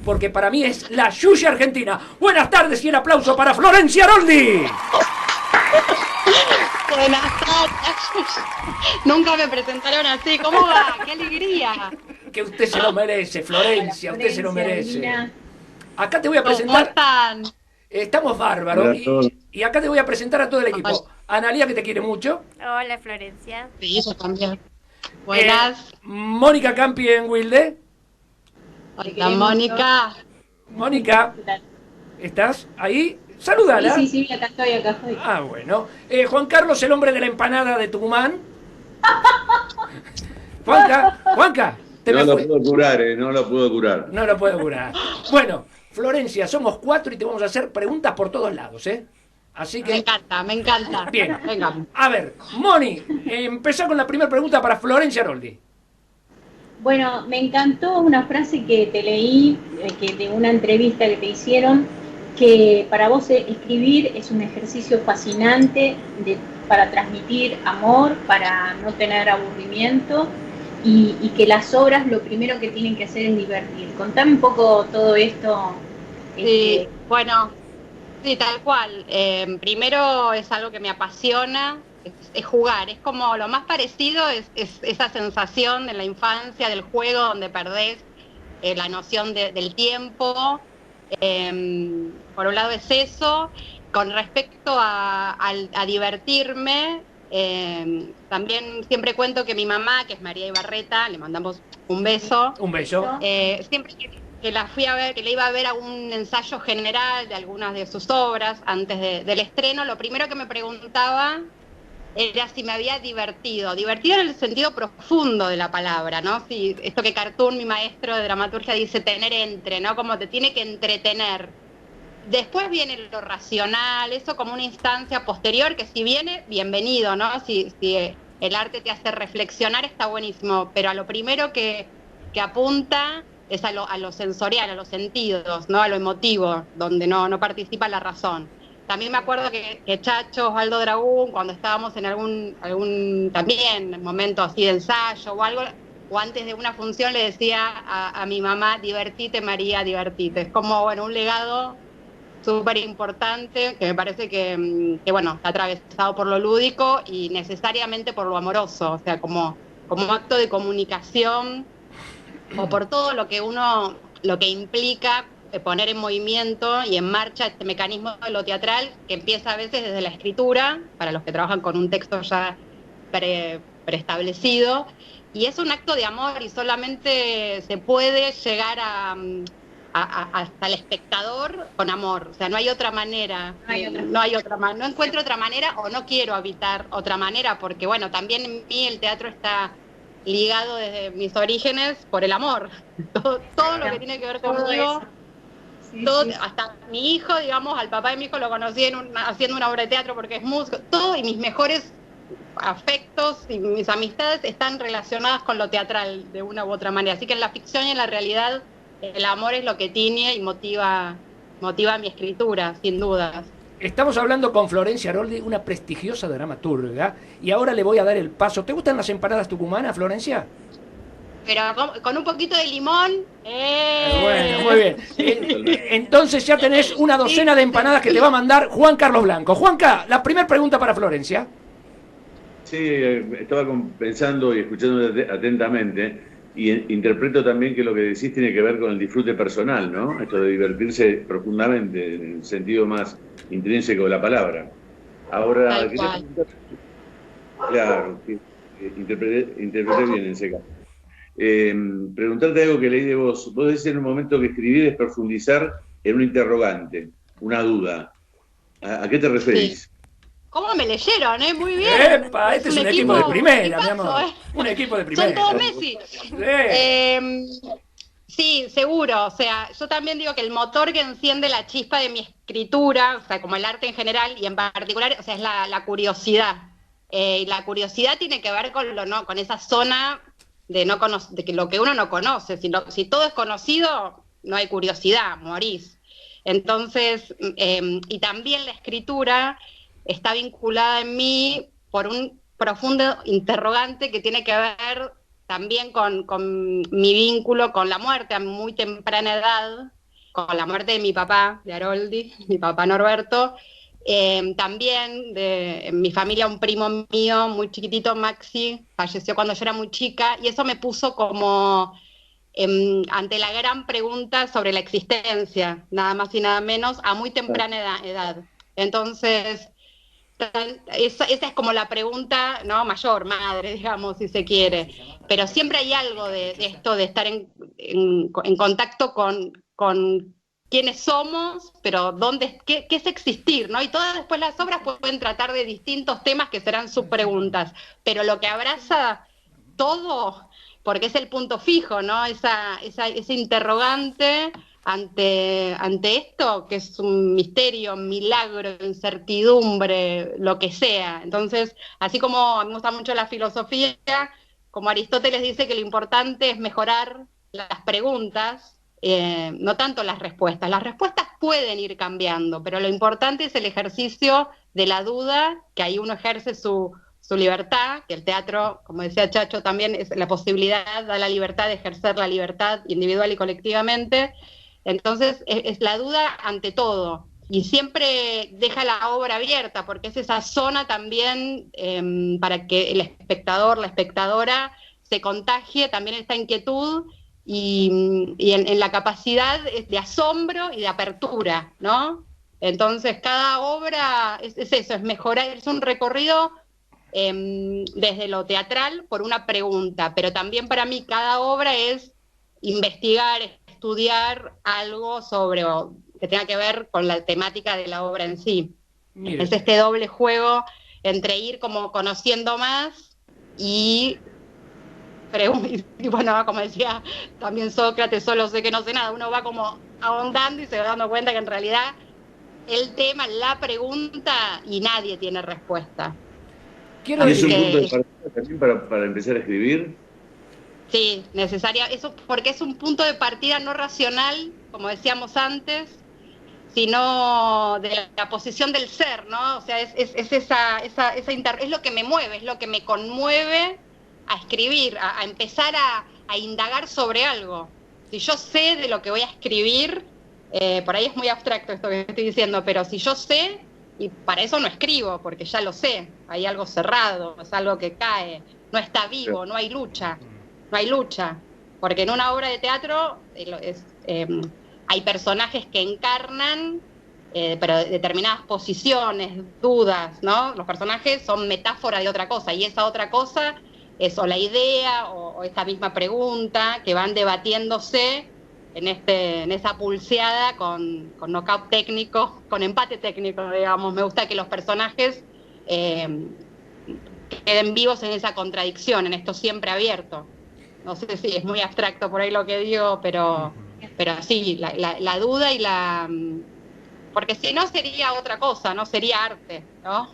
Porque para mí es la Yuya Argentina. Buenas tardes y el aplauso para Florencia Aroldi. Buenas tardes. Nunca me presentaron así. ¿Cómo va? ¡Qué alegría! Que usted se lo merece, Florencia. Hola, Usted se lo merece. Divina. Acá te voy a ¿Cómo presentar. están? Estamos bárbaros. Y acá te voy a presentar a todo el equipo. Hola. Analía, que te quiere mucho. Hola, Florencia. Sí, yo también. Buenas. Mónica Campi en Wilde. Hola, Mónica. Mónica, ¿estás ahí? Saludala. Sí, acá estoy. Ah, bueno. Juan Carlos, el hombre de la empanada de Tucumán. Juanca, no lo puedo curar, no lo puedo curar. No lo puedo curar. Bueno, Florencia, somos 4 y te vamos a hacer preguntas por todos lados, ¿eh? Así que... Me encanta. Bien. Venga. A ver, Moni, empezá con la primera pregunta para Florencia Aroldi. Bueno, me encantó una frase que te leí, que de una entrevista que te hicieron, que para vos escribir es un ejercicio fascinante para transmitir amor, para no tener aburrimiento y que las obras lo primero que tienen que hacer es divertir. Contame un poco todo esto. Sí, bueno, sí, tal cual. Primero es algo que me apasiona, es jugar. Es como lo más parecido es esa sensación de la infancia, del juego, donde perdés la noción del tiempo. Por un lado es eso. Con respecto a divertirme, también siempre cuento que mi mamá, que es María Ibarreta, le mandamos un beso. Un beso. Siempre que la fui a ver, que le iba a ver a un ensayo general de algunas de sus obras antes del estreno, lo primero que me preguntaba era si me había divertido en el sentido profundo de la palabra, ¿no? Si esto que Cartoon, mi maestro de dramaturgia, dice tener entre, ¿no? Como te tiene que entretener. Después viene lo racional, eso como una instancia posterior, que si viene, bienvenido, ¿no? Si el arte te hace reflexionar, está buenísimo, pero a lo primero que apunta es a lo sensorial, a los sentidos, ¿no? A lo emotivo, donde no participa la razón. También me acuerdo que Chacho, Osvaldo Dragún, cuando estábamos en algún también momento así de ensayo o algo, o antes de una función le decía a mi mamá, divertite María, divertite. Es como, bueno, un legado súper importante que me parece que bueno, está atravesado por lo lúdico y necesariamente por lo amoroso, o sea, como acto de comunicación o por todo lo que implica poner en movimiento y en marcha este mecanismo de lo teatral que empieza a veces desde la escritura, para los que trabajan con un texto ya preestablecido, y es un acto de amor y solamente se puede llegar hasta el espectador con amor, o sea, no hay otra manera, no encuentro otra manera o no quiero habitar otra manera, porque bueno, también en mí el teatro está ligado desde mis orígenes por el amor, todo lo que tiene que ver conmigo. Hasta mi hijo, digamos, al papá de mi hijo lo conocí haciendo una obra de teatro porque es músico, todo, y mis mejores afectos y mis amistades están relacionadas con lo teatral de una u otra manera, así que en la ficción y en la realidad el amor es lo que tiene y motiva mi escritura, sin dudas. Estamos hablando con Florencia Aroldi, una prestigiosa dramaturga, y ahora le voy a dar el paso. ¿Te gustan las empanadas tucumanas, Florencia? Pero con un poquito de limón. Bueno, muy bien. Entonces ya tenés una docena de empanadas que te va a mandar Juan Carlos Blanco. Juanca, la primera pregunta para Florencia. Sí, estaba pensando y escuchando atentamente, y interpreto también que lo que decís tiene que ver con el disfrute personal, ¿no? Esto de divertirse profundamente, en el sentido más intrínseco de la palabra. Ahora, claro, interpreté bien en ese caso. Preguntarte algo que leí de vos. Vos decís en un momento que escribir es profundizar en un interrogante, una duda. ¿A qué te referís? Sí. ¿Cómo me leyeron, Muy bien. ¡Epa! Este es un equipo de primera, mi amor. Un equipo de primera. Son todos Messi. Sí, seguro. O sea, yo también digo que el motor que enciende la chispa de mi escritura, o sea, como el arte en general y en particular, o sea, es la curiosidad. La curiosidad tiene que ver con esa zona de que lo que uno no conoce. Si todo es conocido, no hay curiosidad, morís. Entonces, y también la escritura está vinculada en mí por un profundo interrogante que tiene que ver también con mi vínculo con la muerte a muy temprana edad, con la muerte de mi papá, de Haroldi, mi papá Norberto. También en mi familia un primo mío muy chiquitito, Maxi, falleció cuando yo era muy chica, y eso me puso como ante la gran pregunta sobre la existencia, nada más y nada menos, a muy temprana edad. Entonces, esa es como la pregunta, ¿no?, mayor, madre, digamos, si se quiere. Pero siempre hay algo de esto, de estar en contacto con quiénes somos, pero qué es existir, ¿no? Y todas después las obras pueden tratar de distintos temas que serán sus preguntas, pero lo que abraza todo, porque es el punto fijo, ¿no? Ese interrogante ante esto, que es un misterio, milagro, incertidumbre, lo que sea. Entonces, así como a mí me gusta mucho la filosofía, como Aristóteles dice que lo importante es mejorar las preguntas, no tanto las respuestas. Las respuestas pueden ir cambiando, pero lo importante es el ejercicio de la duda, que ahí uno ejerce su libertad, que el teatro, como decía Chacho, también es la posibilidad, da la libertad de ejercer la libertad individual y colectivamente. Entonces, es la duda ante todo. Y siempre deja la obra abierta, porque es esa zona también para que el espectador, la espectadora, se contagie también esta inquietud y en la capacidad de asombro y de apertura, ¿no? Entonces, cada obra es eso, es mejorar, es un recorrido desde lo teatral por una pregunta, pero también para mí cada obra es investigar, estudiar algo que tenga que ver con la temática de la obra en sí. Mire. Es este doble juego entre ir como conociendo más y bueno, como decía también Sócrates, solo sé que no sé nada. Uno va como ahondando y se va dando cuenta que en realidad el tema, la pregunta, y nadie tiene respuesta. ¿Es un punto de partida también para empezar a escribir? Sí, necesaria, eso porque es un punto de partida no racional, como decíamos antes, sino de la posición del ser, ¿no? O sea, es lo que me mueve, es lo que me conmueve a escribir, a empezar a indagar sobre algo. Si yo sé de lo que voy a escribir, por ahí es muy abstracto esto que estoy diciendo, pero si yo sé, y para eso no escribo, porque ya lo sé, hay algo cerrado, es algo que cae, no está vivo, no hay lucha. No hay lucha, porque en una obra de teatro hay personajes que encarnan pero determinadas posiciones, dudas, ¿no? Los personajes son metáfora de otra cosa, y esa otra cosa es o la idea o esta misma pregunta que van debatiéndose en esa pulseada con knockout técnico, con empate técnico, digamos. Me gusta que los personajes queden vivos en esa contradicción, en esto siempre abierto. No sé si es muy abstracto por ahí lo que digo, pero sí, la duda y la... Porque si no sería otra cosa, no sería arte, ¿no?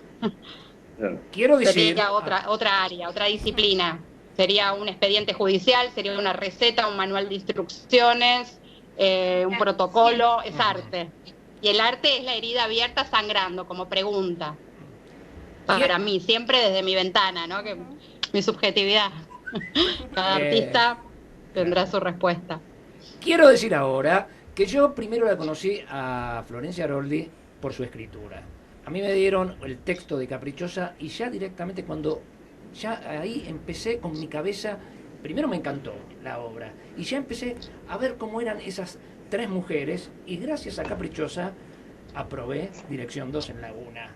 Quiero decir... Sería otra área, otra disciplina. Sería un expediente judicial, sería una receta, un manual de instrucciones, un protocolo, es arte. Y el arte es la herida abierta sangrando, como pregunta. Para mí, siempre desde mi ventana, ¿no? Que mi subjetividad. Cada artista tendrá su respuesta. Quiero decir ahora que yo primero la conocí a Florencia Haroldi por su escritura. A mí me dieron el texto de Caprichosa y ya directamente ya ahí empecé con mi cabeza, primero me encantó la obra y ya empecé a ver cómo eran esas tres mujeres y gracias a Caprichosa aprobé Dirección 2 en Laguna.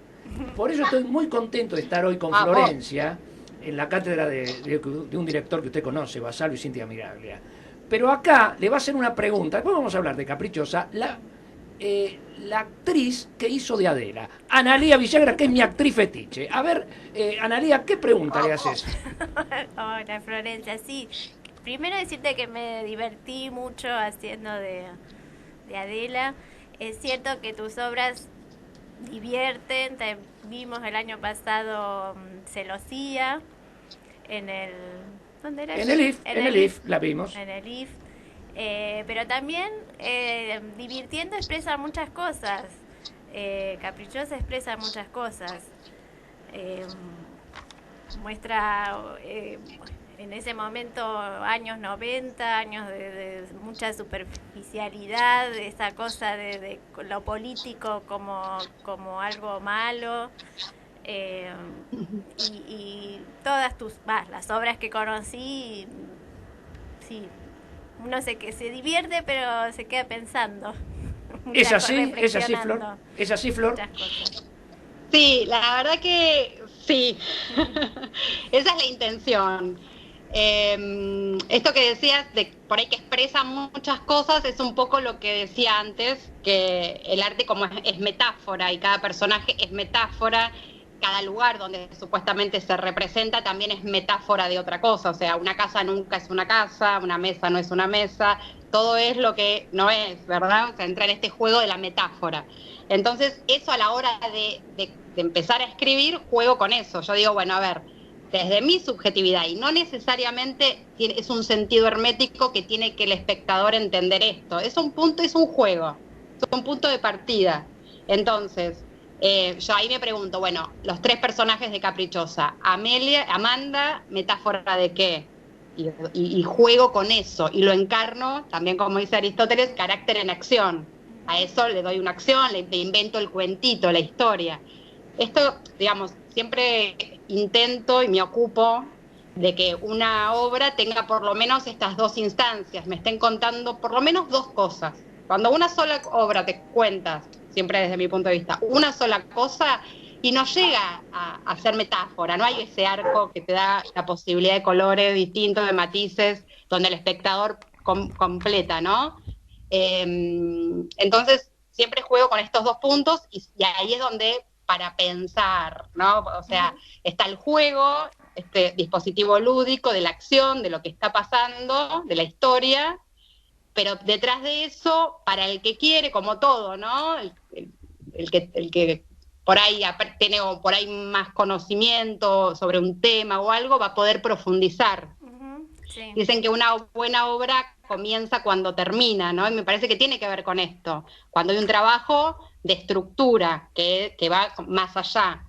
Por eso estoy muy contento de estar hoy con Florencia en la cátedra de un director que usted conoce, Basalio y Cintia Miraglia. Pero acá le va a hacer una pregunta, después vamos a hablar de Caprichosa, la actriz que hizo de Adela, Analía Villagra, que es mi actriz fetiche. A ver, Analía, ¿qué pregunta le haces? Hola, Florencia, sí. Primero decirte que me divertí mucho haciendo de Adela. Es cierto que tus obras divierten. Vimos el año pasado Celosía en el... ¿Dónde era? En el IF la vimos. En el IF. Pero también divirtiendo expresa muchas cosas. Caprichosa expresa muchas cosas. Muestra en ese momento, años 90, años de mucha superficialidad, esa cosa de lo político como algo malo. Y todas las obras que conocí, sí, uno se divierte, pero se queda pensando. ¿Es así, Flor? ¿Es así, Flor? Sí, la verdad que sí. Esa es la intención. Esto que decías, de por ahí que expresa muchas cosas, es un poco lo que decía antes, que el arte como es metáfora y cada personaje es metáfora, cada lugar donde supuestamente se representa también es metáfora de otra cosa, o sea, una casa nunca es una casa, una mesa no es una mesa, todo es lo que no es, ¿verdad? O sea, entra en este juego de la metáfora. Entonces, eso a la hora de empezar a escribir, juego con eso. Yo digo, bueno, a ver, desde mi subjetividad, y no necesariamente es un sentido hermético que tiene que el espectador entender esto, es un punto, es un juego, es un punto de partida. Entonces, yo ahí me pregunto, bueno, los tres personajes de Caprichosa, Amanda, metáfora de qué, y juego con eso, y lo encarno, también como dice Aristóteles, carácter en acción. A eso le doy una acción, le invento el cuentito, la historia. Esto, digamos, siempre intento y me ocupo de que una obra tenga por lo menos estas dos instancias, me estén contando por lo menos dos cosas. Cuando una sola obra te cuenta, siempre desde mi punto de vista, una sola cosa y no llega a ser metáfora, no hay ese arco que te da la posibilidad de colores distintos, de matices, donde el espectador completa, ¿no? Entonces, siempre juego con estos dos puntos y ahí es donde para pensar, ¿no? O sea, está el juego, este dispositivo lúdico de la acción, de lo que está pasando, de la historia, pero detrás de eso, para el que quiere, como todo, ¿no? El que por ahí tiene por ahí más conocimiento sobre un tema o algo, va a poder profundizar. Sí. Dicen que una buena obra comienza cuando termina, ¿no? Y me parece que tiene que ver con esto. Cuando hay un trabajo de estructura que va más allá.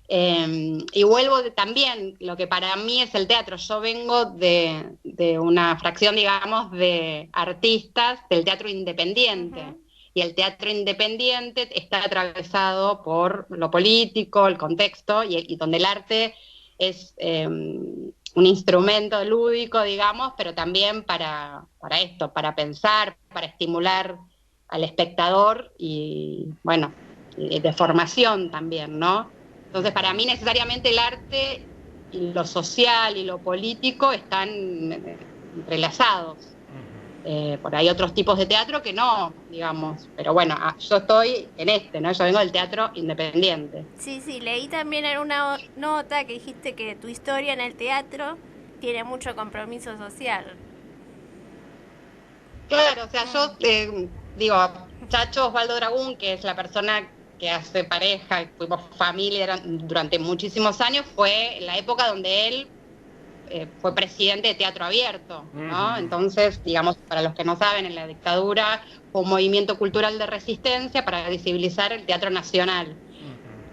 Y vuelvo también, lo que para mí es el teatro. Yo vengo de una fracción, digamos, de artistas del teatro independiente. Y el teatro independiente está atravesado por lo político, el contexto, y donde el arte es un instrumento lúdico, digamos, pero también para esto, para pensar, para estimular al espectador y, bueno, de formación también, ¿no? Entonces, para mí necesariamente el arte y lo social y lo político están entrelazados. Por ahí otros tipos de teatro que no, digamos, pero bueno, yo estoy en ¿no? Yo vengo del teatro independiente. Sí, leí también en una nota que dijiste que tu historia en el teatro tiene mucho compromiso social. Claro, o sea, yo digo, Chacho Osvaldo Dragún, que es la persona que hace pareja, fuimos familia durante muchísimos años, fue la época donde él fue presidente de Teatro Abierto, ¿no? Entonces, digamos, para los que no saben, en la dictadura fue un movimiento cultural de resistencia para visibilizar el teatro nacional.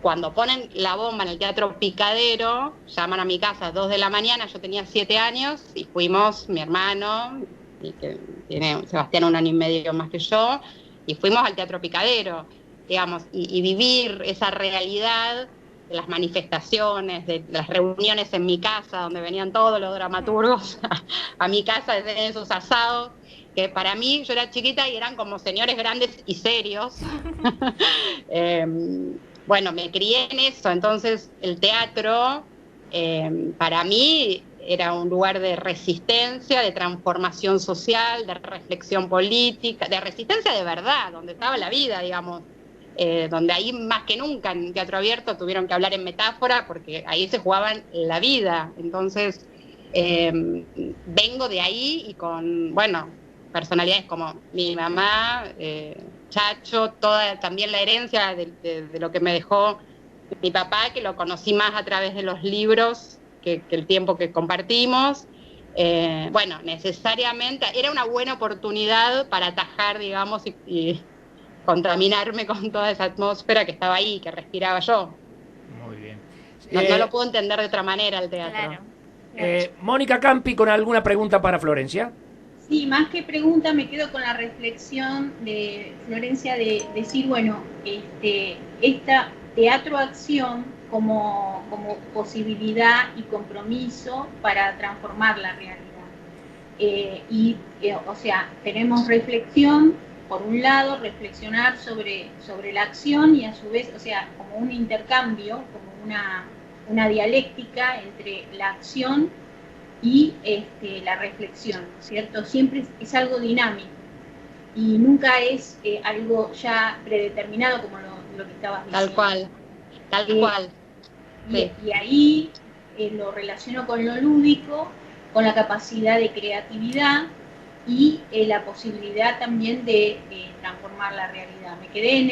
Cuando ponen la bomba en el Teatro Picadero, llaman a mi casa a 2 de la mañana, yo tenía 7 años, y fuimos, mi hermano, y que tiene Sebastián 1 año y medio más que yo, y fuimos al Teatro Picadero, digamos, y vivir esa realidad de las manifestaciones, de las reuniones en mi casa, donde venían todos los dramaturgos a mi casa, desde esos asados, que para mí, yo era chiquita y eran como señores grandes y serios. Bueno, me crié en eso, entonces el teatro para mí era un lugar de resistencia, de transformación social, de reflexión política, de resistencia de verdad, donde estaba la vida, digamos. Donde ahí más que nunca en Teatro Abierto tuvieron que hablar en metáfora porque ahí se jugaban la vida. Entonces vengo de ahí y con, bueno, personalidades como mi mamá, Chacho, toda también la herencia de lo que me dejó mi papá, que lo conocí más a través de los libros que el tiempo que compartimos. Bueno, necesariamente era una buena oportunidad para atajar, digamos, y contaminarme con toda esa atmósfera que estaba ahí, que respiraba yo. Muy bien. No lo puedo entender de otra manera el teatro. Claro. Mónica Campi, ¿con alguna pregunta para Florencia? Sí, más que pregunta, me quedo con la reflexión de Florencia de decir, bueno, esta teatro-acción como posibilidad y compromiso para transformar la realidad. O sea, tenemos reflexión, por un lado, reflexionar sobre la acción y a su vez, o sea, como un intercambio, como una dialéctica entre la acción y la reflexión, ¿cierto? Siempre es algo dinámico y nunca es algo ya predeterminado como lo que estabas diciendo. Tal cual. Sí. Y ahí lo relaciono con lo lúdico, con la capacidad de creatividad y la posibilidad también de transformar la realidad. Me quedé en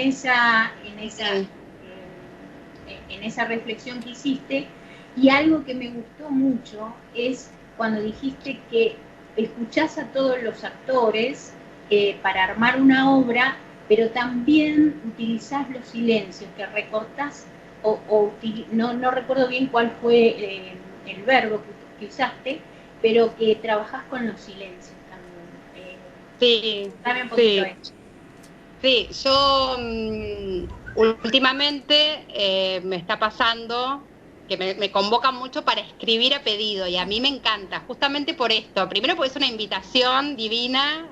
esa reflexión que hiciste, y algo que me gustó mucho es cuando dijiste que escuchás a todos los actores para armar una obra, pero también utilizás los silencios, que recortás, no recuerdo bien cuál fue el verbo que usaste, pero que trabajás con los silencios también. Sí, dame un poquito esto. Sí, yo últimamente me está pasando que me convocan mucho para escribir a pedido, y a mí me encanta, justamente por esto. Primero porque es una invitación divina,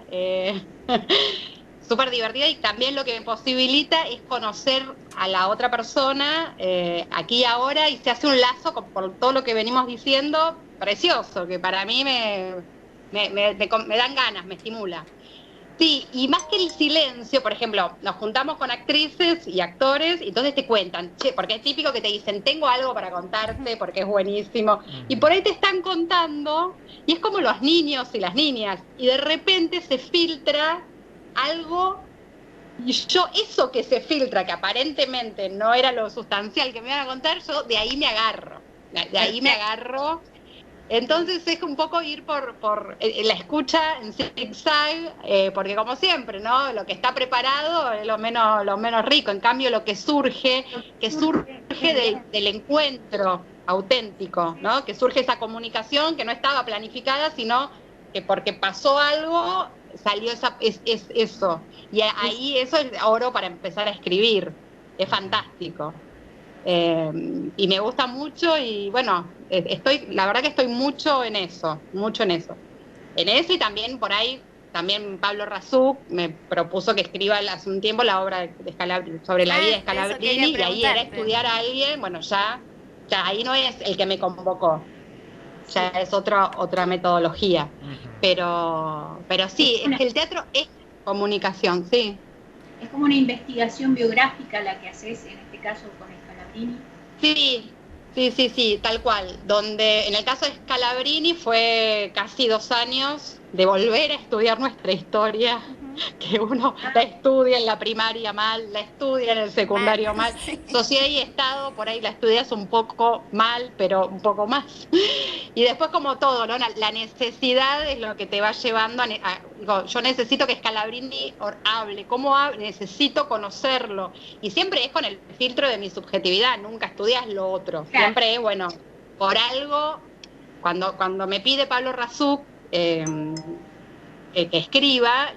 súper divertida, y también lo que me posibilita es conocer a la otra persona aquí y ahora, y se hace un lazo por todo lo que venimos diciendo, precioso, que para mí me dan ganas, me estimula. Sí, y más que el silencio, por ejemplo, nos juntamos con actrices y actores y entonces te cuentan, porque es típico que te dicen, tengo algo para contarte porque es buenísimo, y por ahí te están contando, y es como los niños y las niñas, y de repente se filtra algo, y yo eso que se filtra, que aparentemente no era lo sustancial que me iban a contar, yo de ahí me agarro, Entonces es un poco ir por la escucha en zigzag, porque como siempre, ¿no? Lo que está preparado es lo menos rico. En cambio, lo que surge del encuentro auténtico, ¿no? Que surge esa comunicación que no estaba planificada, sino que porque pasó algo, salió eso. Y ahí eso es oro para empezar a escribir. Es fantástico. Y me gusta mucho, y bueno, la verdad que estoy mucho en eso, y también por ahí, también Pablo Razúk me propuso que escriba hace un tiempo la obra de Scalabrini, sobre la vida de Scalabrini, y ahí era estudiar a alguien, bueno, ya ahí no es el que me convocó, ya es otra metodología, pero sí, es que el teatro es comunicación, sí. Es como una investigación biográfica la que haces, en este caso con Scalabrini. Sí, tal cual. Donde en el caso de Scalabrini fue casi 2 años de volver a estudiar nuestra historia, que uno la estudia en la primaria mal, la estudia en el secundario mal, Sociedad y Estado, por ahí la estudias un poco mal, pero un poco más. Y después, como todo, ¿no? La necesidad es lo que te va llevando digo, yo necesito que Scalabrini hable, ¿cómo hable? Necesito conocerlo. Y siempre es con el filtro de mi subjetividad, nunca estudias lo otro. Claro. Siempre es, bueno, por algo, cuando me pide Pablo Razúk, que escriba,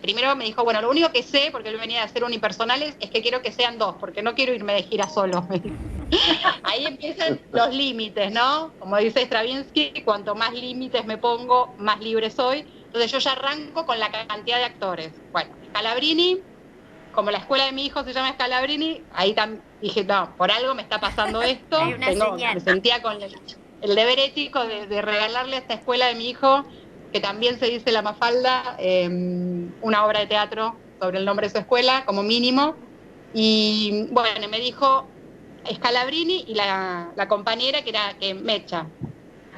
primero me dijo, bueno, lo único que sé, porque él venía a hacer unipersonales, es que quiero que sean 2, porque no quiero irme de gira solo. Ahí empiezan los límites, ¿no? Como dice Stravinsky, cuanto más límites me pongo, más libre soy. Entonces yo ya arranco con la cantidad de actores. Bueno, Scalabrini, como la escuela de mi hijo se llama Scalabrini, ahí dije, no, por algo me está pasando esto. Me sentía con el deber ético de regalarle a esta escuela de mi hijo, que también se dice La Mafalda, una obra de teatro sobre el nombre de su escuela, como mínimo. Y bueno, me dijo Scalabrini y la compañera que Mecha,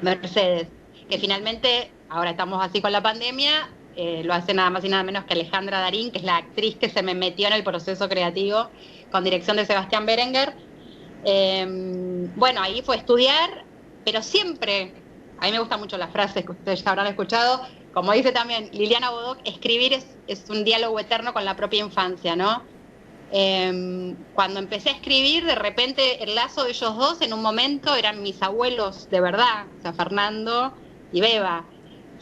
Mercedes, que finalmente, ahora estamos así con la pandemia, lo hace nada más y nada menos que Alejandra Darín, que es la actriz que se me metió en el proceso creativo, con dirección de Sebastián Berenguer. Bueno, ahí fue estudiar, pero siempre... A mí me gustan mucho las frases que ustedes ya habrán escuchado. Como dice también Liliana Bodoc, escribir es un diálogo eterno con la propia infancia, ¿no? Cuando empecé a escribir, de repente el lazo de ellos dos en un momento eran mis abuelos de verdad, o sea, Fernando y Beba.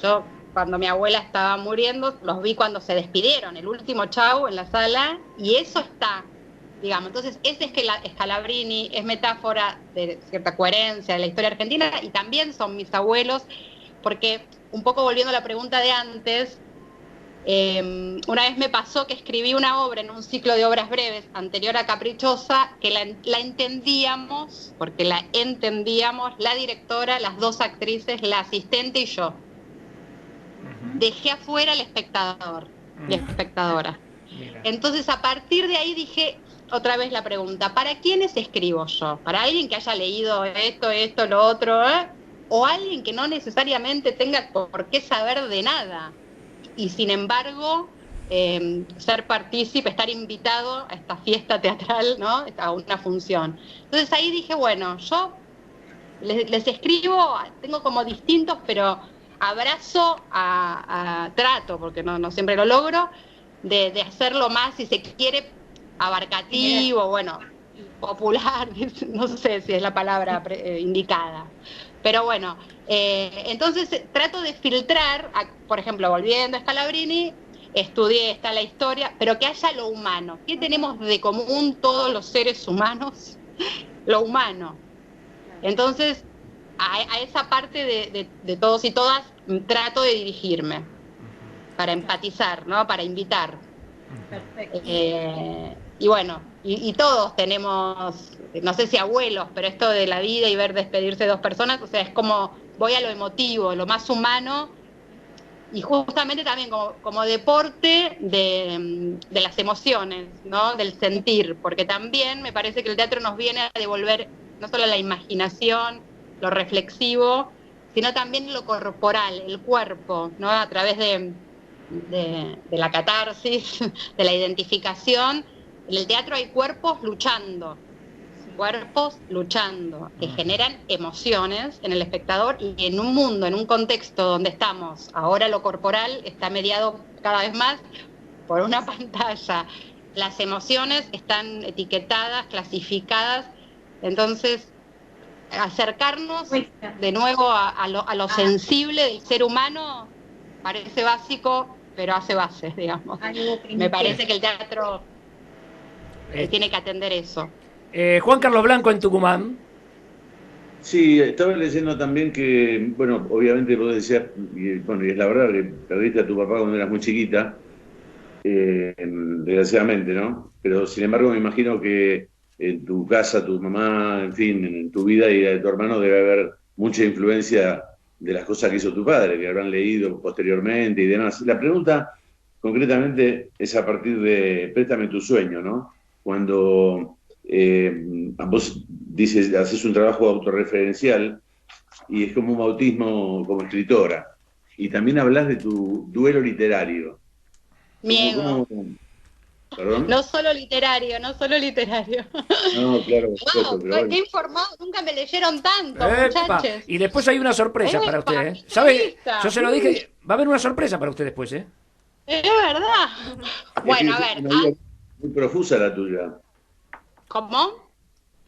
Yo, cuando mi abuela estaba muriendo, los vi cuando se despidieron, el último chau en la sala, y eso está, digamos. Entonces, ese es que Scalabrini es metáfora de cierta coherencia de la historia argentina, y también son mis abuelos, porque, un poco volviendo a la pregunta de antes, una vez me pasó que escribí una obra en un ciclo de obras breves anterior a Caprichosa, que la entendíamos, porque la entendíamos la directora, las dos actrices, la asistente y yo. Dejé afuera al espectador, la espectadora. Entonces, a partir de ahí dije, otra vez la pregunta, ¿para quiénes escribo yo? ¿Para alguien que haya leído esto, lo otro? ¿O alguien que no necesariamente tenga por qué saber de nada? Y sin embargo, ser partícipe, estar invitado a esta fiesta teatral, ¿no? A una función. Entonces ahí dije, bueno, yo les escribo, tengo como distintos, pero abrazo trato, porque no siempre lo logro, de hacerlo más, si se quiere, abarcativo, bueno, popular, no sé si es la palabra indicada. Pero bueno, entonces trato de filtrar, por ejemplo, volviendo a Scalabrini, estudié, está la historia, pero que haya lo humano. ¿Qué tenemos de común todos los seres humanos? Lo humano. Entonces, a esa parte de todos y todas trato de dirigirme, para empatizar, ¿no? Para invitar. Perfecto. Y bueno, y todos tenemos, no sé si abuelos, pero esto de la vida y ver despedirse de dos personas, o sea, es como voy a lo emotivo, lo más humano, y justamente también como deporte de las emociones, ¿no? Del sentir, porque también me parece que el teatro nos viene a devolver no solo la imaginación, lo reflexivo, sino también lo corporal, el cuerpo, ¿no? A través de la catarsis, de la identificación. En el teatro hay cuerpos luchando, que generan emociones en el espectador, y en un mundo, en un contexto donde estamos, ahora lo corporal está mediado cada vez más por una pantalla. Las emociones están etiquetadas, clasificadas, entonces acercarnos de nuevo a lo sensible del ser humano parece básico, pero hace bases, digamos. Me parece que el teatro tiene que atender eso. Juan Carlos Blanco en Tucumán. Sí, estaba leyendo también que, bueno, obviamente vos decías, y es la verdad que perdiste a tu papá cuando eras muy chiquita, desgraciadamente, ¿no? Pero sin embargo me imagino que en tu casa, tu mamá, en fin, en tu vida y la de tu hermano debe haber mucha influencia de las cosas que hizo tu padre, que habrán leído posteriormente y demás. La pregunta concretamente es a partir de Préstame tu sueño, ¿no? Cuando vos dices, haces un trabajo autorreferencial y es como un bautismo como escritora. Y también hablas de tu duelo literario. Miedo. ¿Perdón? No solo literario. No, claro, wow, pero qué informado, nunca me leyeron tanto, muchachos. Y después hay una sorpresa para usted, ¿eh? ¿Sabe? Yo se lo dije, va a haber una sorpresa para usted después, ¿eh? Es verdad. Bueno, a ver. Muy profusa la tuya. ¿Cómo?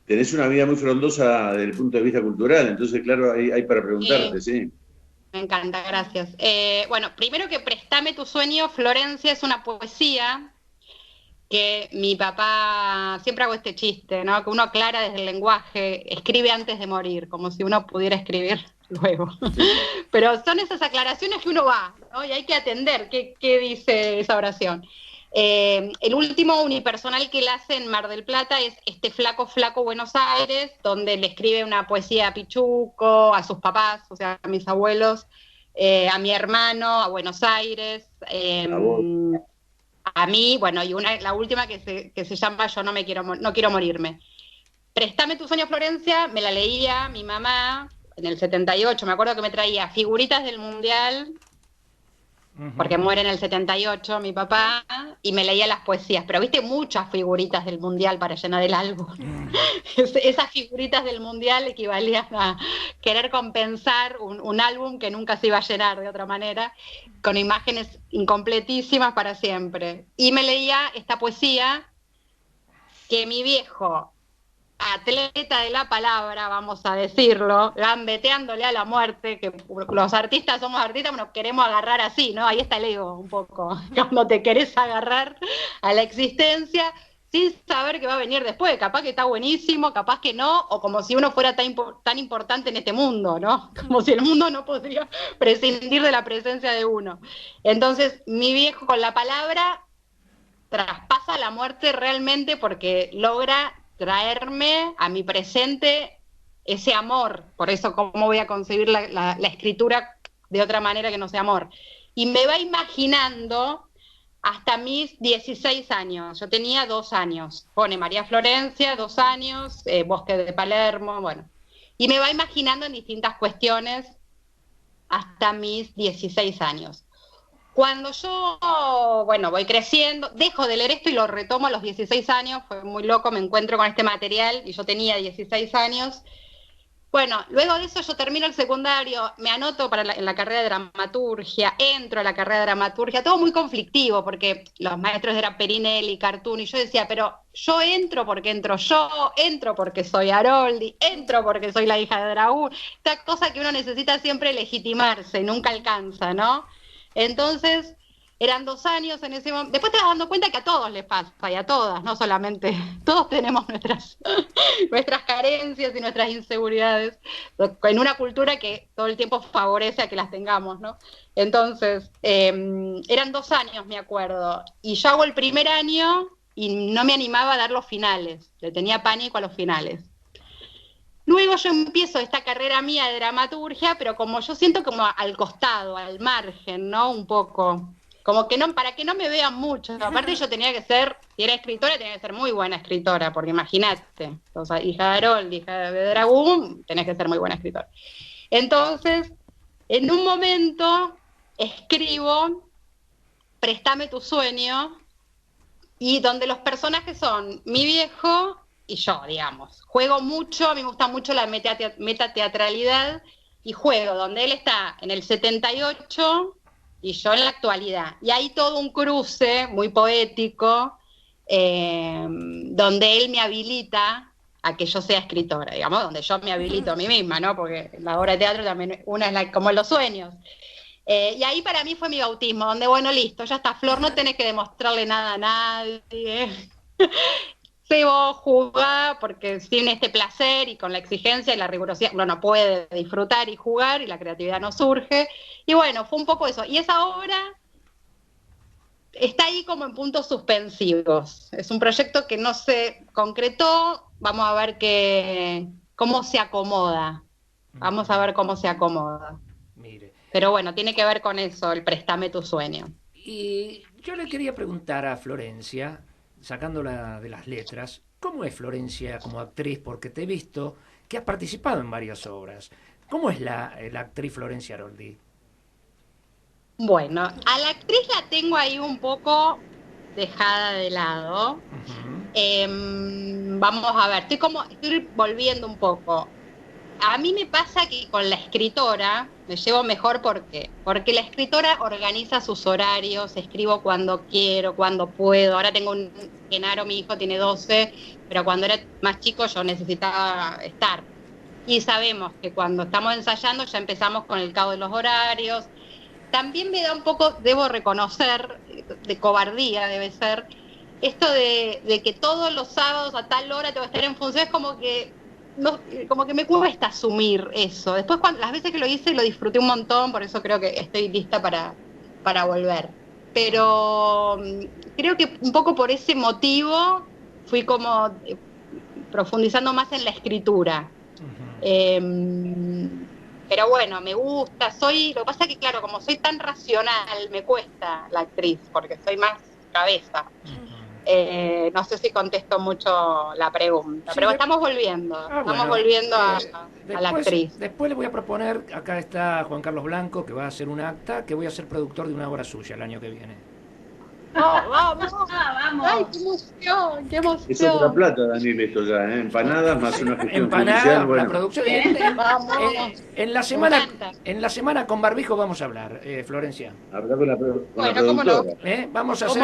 Tenés una vida muy frondosa desde el punto de vista cultural, entonces, claro, hay para preguntarte, sí. Me encanta, gracias. Bueno, primero que Préstame tu sueño, Florencia, es una poesía que mi papá, siempre hago este chiste, ¿no? Que uno aclara desde el lenguaje, escribe antes de morir, como si uno pudiera escribir luego. Pero son esas aclaraciones que uno va, ¿no? Y hay que atender qué dice esa oración. El último unipersonal que él hace en Mar del Plata es Este flaco, flaco Buenos Aires, donde le escribe una poesía a Pichuco, a sus papás, o sea, a mis abuelos, a mi hermano, a Buenos Aires, a mí, bueno, y la última que se llama Yo no quiero morirme. Préstame tu sueño, Florencia, me la leía mi mamá en el 78, me acuerdo que me traía figuritas del Mundial, porque muere en el 78 mi papá, y me leía las poesías, pero viste muchas figuritas del Mundial para llenar el álbum. Esas figuritas del Mundial equivalían a querer compensar un álbum que nunca se iba a llenar de otra manera, con imágenes incompletísimas para siempre. Y me leía esta poesía que mi viejo, atleta de la palabra, vamos a decirlo, gambeteándole a la muerte, que los artistas somos artistas, nos queremos agarrar así, ¿no? Ahí está el ego un poco, cuando te querés agarrar a la existencia sin saber qué va a venir después, capaz que está buenísimo, capaz que no, o como si uno fuera tan importante en este mundo, ¿no? Como si el mundo no podría prescindir de la presencia de uno. Entonces, mi viejo con la palabra traspasa la muerte realmente porque logra traerme a mi presente ese amor. Por eso, ¿cómo voy a concebir la escritura de otra manera que no sea amor? Y me va imaginando hasta mis 16 años. Yo tenía 2 años. Pone María Florencia, 2 años, Bosque de Palermo, bueno. Y me va imaginando en distintas cuestiones hasta mis 16 años. Cuando yo, bueno, voy creciendo, dejo de leer esto y lo retomo a los 16 años, fue muy loco, me encuentro con este material y yo tenía 16 años. Bueno, luego de eso yo termino el secundario, me anoto en la carrera de dramaturgia, entro a la carrera de dramaturgia, todo muy conflictivo porque los maestros eran Perinelli, Cartoon, y yo decía, pero yo entro porque entro yo, entro porque soy Aroldi, entro porque soy la hija de Dragún, esta cosa que uno necesita siempre legitimarse, nunca alcanza, ¿no? Entonces, eran 2 años en ese momento. Después te vas dando cuenta que a todos les pasa, y a todas, no solamente. Todos tenemos nuestras carencias y nuestras inseguridades, en una cultura que todo el tiempo favorece a que las tengamos, ¿no? Entonces, eran 2 años, me acuerdo, y yo hago el primer año y no me animaba a dar los finales, le tenía pánico a los finales. Luego yo empiezo esta carrera mía de dramaturgia, pero como yo siento como al costado, al margen, ¿no? Un poco. Como que no, para que no me vean mucho. Aparte yo tenía que ser, si era escritora, tenía que ser muy buena escritora, porque imagínate, o sea, hija de Harold, hija de Dragún, tenés que ser muy buena escritora. Entonces, en un momento escribo Préstame tu sueño, y donde los personajes son mi viejo y yo, digamos. Juego mucho, a mí me gusta mucho la metateatralidad, y juego donde él está en el 78 y yo en la actualidad. Y hay todo un cruce muy poético, donde él me habilita a que yo sea escritora, digamos, donde yo me habilito a mí misma, ¿no? Porque la obra de teatro también, una es como los sueños. Y ahí para mí fue mi bautismo, donde, bueno, listo, ya está, Flor, no tenés que demostrarle nada a nadie. Sé vos jugar, porque sin este placer y con la exigencia y la rigurosidad uno no puede disfrutar y jugar y la creatividad no surge. Y bueno, fue un poco eso. Y esa obra está ahí como en puntos suspensivos. Es un proyecto que no se concretó, vamos a ver cómo se acomoda. Vamos a ver cómo se acomoda. Mire. Pero bueno, tiene que ver con eso, el préstame tu sueño. Y yo le quería preguntar a Florencia, sacándola de las letras, ¿cómo es Florencia como actriz? Porque te he visto que has participado en varias obras. ¿Cómo es la actriz Florencia Aroldi? Bueno, a la actriz la tengo ahí un poco dejada de lado. Vamos a ver, estoy volviendo un poco. A mí me pasa que con la escritora me llevo mejor porque la escritora organiza sus horarios, escribo cuando quiero, cuando puedo. Ahora tengo Genaro, mi hijo tiene 12, pero cuando era más chico yo necesitaba estar. Y sabemos que cuando estamos ensayando ya empezamos con el caos de los horarios. También me da un poco, debo reconocer, de cobardía debe ser, esto de que todos los sábados a tal hora te voy a estar en función, es como que me cuesta asumir eso. Después, las veces que lo hice, lo disfruté un montón, por eso creo que estoy lista para volver. Pero creo que un poco por ese motivo fui como profundizando más en la escritura. Pero bueno, me gusta, lo que pasa es que claro, como soy tan racional, me cuesta la actriz, porque soy más cabeza. No sé si contesto mucho la pregunta, sí, pero estamos volviendo, volviendo a la actriz. Después le voy a proponer, acá está Juan Carlos Blanco, que va a hacer un acta, que voy a ser productor de una obra suya el año que viene. ¡Vamos! ¡Ay, qué emoción! Es otra plata, Daniel, esto ya, ¿eh? Empanadas más una gestión judicial, bueno. La producción. En la semana con barbijo vamos a hablar, Florencia. Hablar con la productora. ¿Cómo no? Vamos a hacer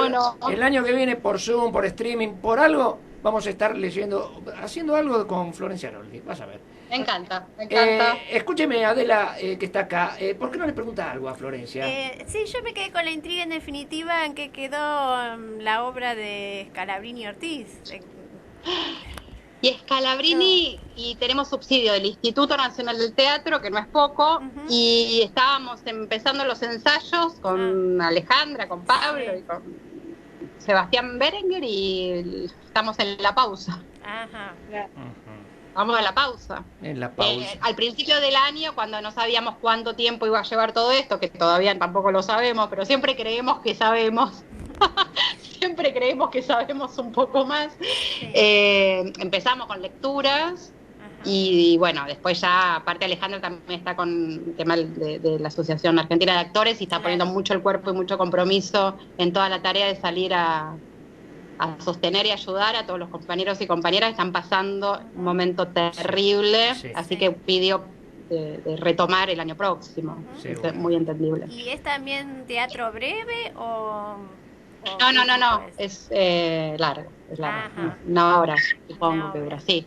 el año que viene por Zoom, por streaming, por algo. vamos a estar leyendo, haciendo algo con Florencia Aroldi, vas a ver. Me encanta, me encanta. Escúcheme, Adela, que está acá, ¿por qué no le pregunta algo a Florencia? Sí, yo me quedé con la intriga en definitiva en que quedó la obra de Scalabrini Ortiz. Y Scalabrini, y tenemos subsidio del Instituto Nacional del Teatro, que no es poco, y estábamos empezando los ensayos con Alejandra, con Pablo y con Sebastián Berenguer, y estamos en la pausa. Ajá. Vamos a la pausa. En la pausa. Al principio del año, cuando no sabíamos cuánto tiempo iba a llevar todo esto, que todavía tampoco lo sabemos, pero siempre creemos que sabemos, siempre creemos que sabemos un poco más. Empezamos con lecturas y bueno, después ya, aparte Alejandro también está con el tema de la Asociación Argentina de Actores y está poniendo mucho el cuerpo y mucho compromiso en toda la tarea de salir a sostener y ayudar a todos los compañeros y compañeras que están pasando un momento terrible, así que pidió de retomar el año próximo. Es muy entendible. ¿Y es también teatro breve o no, es largo, una hora, supongo que dura, sí.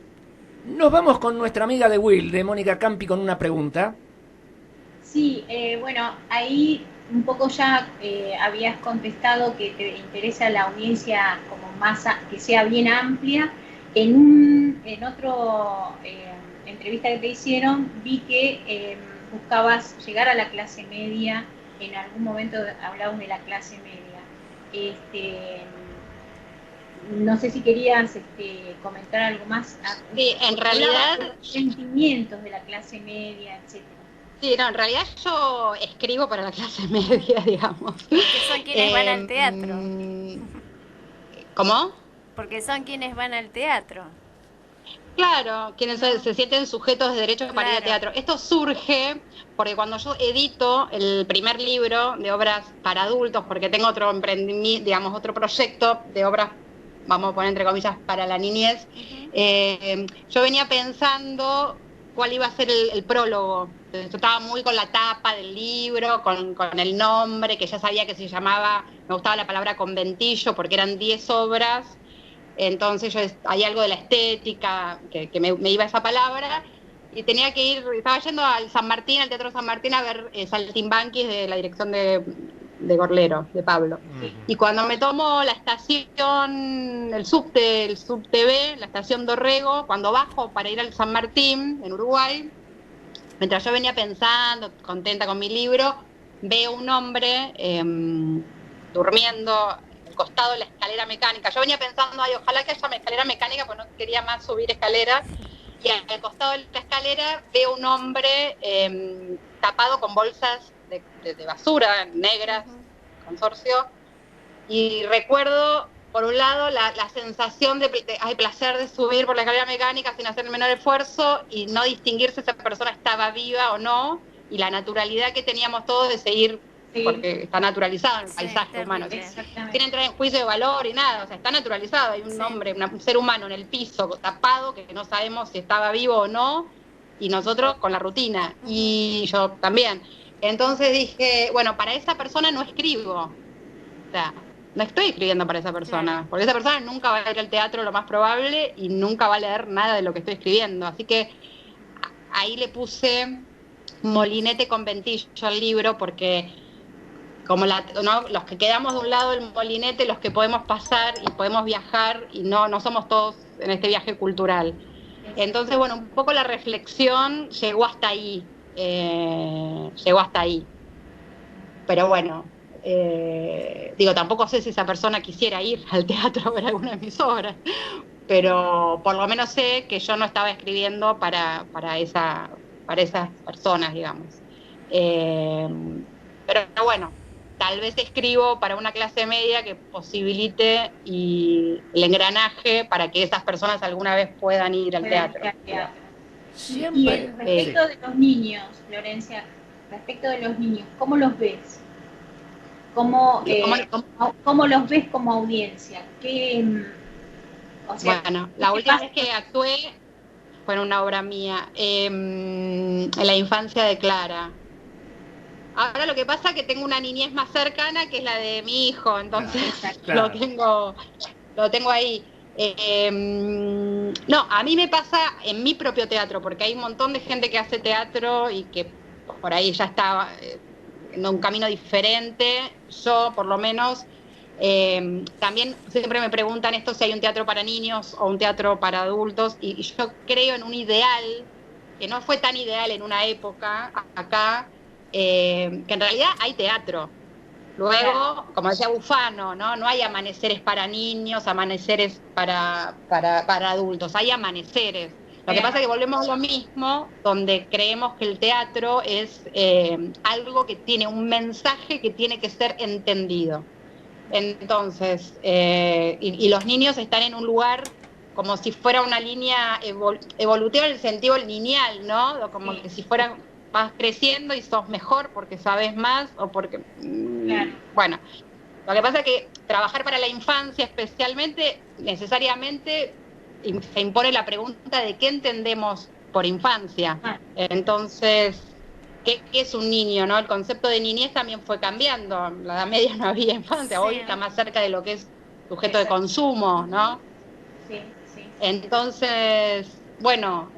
Nos vamos con nuestra amiga de Will, de Mónica Campi, con una pregunta. Sí, bueno, ahí un poco ya habías contestado que te interesa la audiencia como que sea bien amplia. En otro entrevista que te hicieron vi que buscabas llegar a la clase media. En algún momento hablabas de la clase media. No sé si querías comentar algo más. Sí, en realidad sentimientos de la clase media, etcétera. Sí, no, en realidad yo escribo para la clase media, digamos. Porque son quienes van al teatro. ¿Cómo? Porque son quienes van al teatro. Claro, quienes se sienten sujetos de derechos para ir al teatro. Esto surge porque cuando yo edito el primer libro de obras para adultos, porque tengo otro emprendimiento, digamos, otro proyecto de obras, vamos a poner entre comillas, para la niñez, yo venía pensando cuál iba a ser el prólogo. Yo estaba muy con la tapa del libro, con el nombre, que ya sabía que se llamaba, me gustaba la palabra conventillo, porque eran 10 obras, entonces hay algo de la estética, que me iba esa palabra, y tenía que ir, estaba yendo al San Martín, al Teatro San Martín, a ver Saltimbanquis de la dirección de Gorlero, de Pablo. Y cuando me tomo la estación, el subte B, la estación Dorrego, cuando bajo para ir al San Martín, en Uruguay, mientras yo venía pensando, contenta con mi libro, veo un hombre durmiendo al costado de la escalera mecánica. Yo venía pensando, ojalá que haya una escalera mecánica, porque no quería más subir escaleras. Y al costado de la escalera veo un hombre tapado con bolsas de basura negras, consorcio, y recuerdo, por un lado, la sensación de placer de subir por la escalera mecánica sin hacer el menor esfuerzo y no distinguir si esa persona estaba viva o no, y la naturalidad que teníamos todos de seguir, porque está naturalizado en el paisaje humano, sin entrar en juicio de valor y nada, o sea, está naturalizado, hay un hombre, un ser humano en el piso tapado que no sabemos si estaba vivo o no, y nosotros con la rutina, y yo también. Entonces dije, bueno, para esa persona no escribo, o sea, no estoy escribiendo para esa persona, porque esa persona nunca va a ir al teatro, lo más probable, y nunca va a leer nada de lo que estoy escribiendo, así que ahí le puse molinete conventillo al libro, porque como los que quedamos de un lado del molinete, los que podemos pasar y podemos viajar, y no somos todos en este viaje cultural. Entonces, bueno, un poco la reflexión llegó hasta ahí. Pero bueno, tampoco sé si esa persona quisiera ir al teatro a ver alguna de mis obras, pero por lo menos sé que yo no estaba escribiendo para esas personas, digamos. Pero bueno, tal vez escribo para una clase media que posibilite el engranaje para que esas personas alguna vez puedan ir al teatro. Y respecto de los niños, Florencia, ¿cómo los ves? ¿Cómo los ves como audiencia? Bueno, la última vez que actué fue en una obra mía, en la infancia de Clara. Ahora lo que pasa es que tengo una niñez más cercana, que es la de mi hijo, entonces lo tengo ahí. No, a mí me pasa en mi propio teatro, porque hay un montón de gente que hace teatro y que por ahí ya está en un camino diferente. Yo, por lo menos, también siempre me preguntan esto, si hay un teatro para niños o un teatro para adultos, y yo creo en un ideal, que no fue tan ideal en una época acá, que en realidad hay teatro. Luego, como decía Bufano, no hay amaneceres para niños, amaneceres para adultos, hay amaneceres. Lo que pasa es que volvemos a lo mismo, donde creemos que el teatro es algo que tiene un mensaje que tiene que ser entendido. Entonces, y los niños están en un lugar como si fuera una línea evolutiva en el sentido lineal, ¿no? Como que si fueran... vas creciendo y sos mejor porque sabes más o porque... Claro. Bueno, lo que pasa es que trabajar para la infancia especialmente, necesariamente se impone la pregunta de qué entendemos por infancia. Entonces, ¿qué es un niño, no? El concepto de niñez también fue cambiando. En la Edad Media no había infancia, hoy está más cerca de lo que es sujeto de consumo, ¿no? Sí, sí. Entonces, bueno,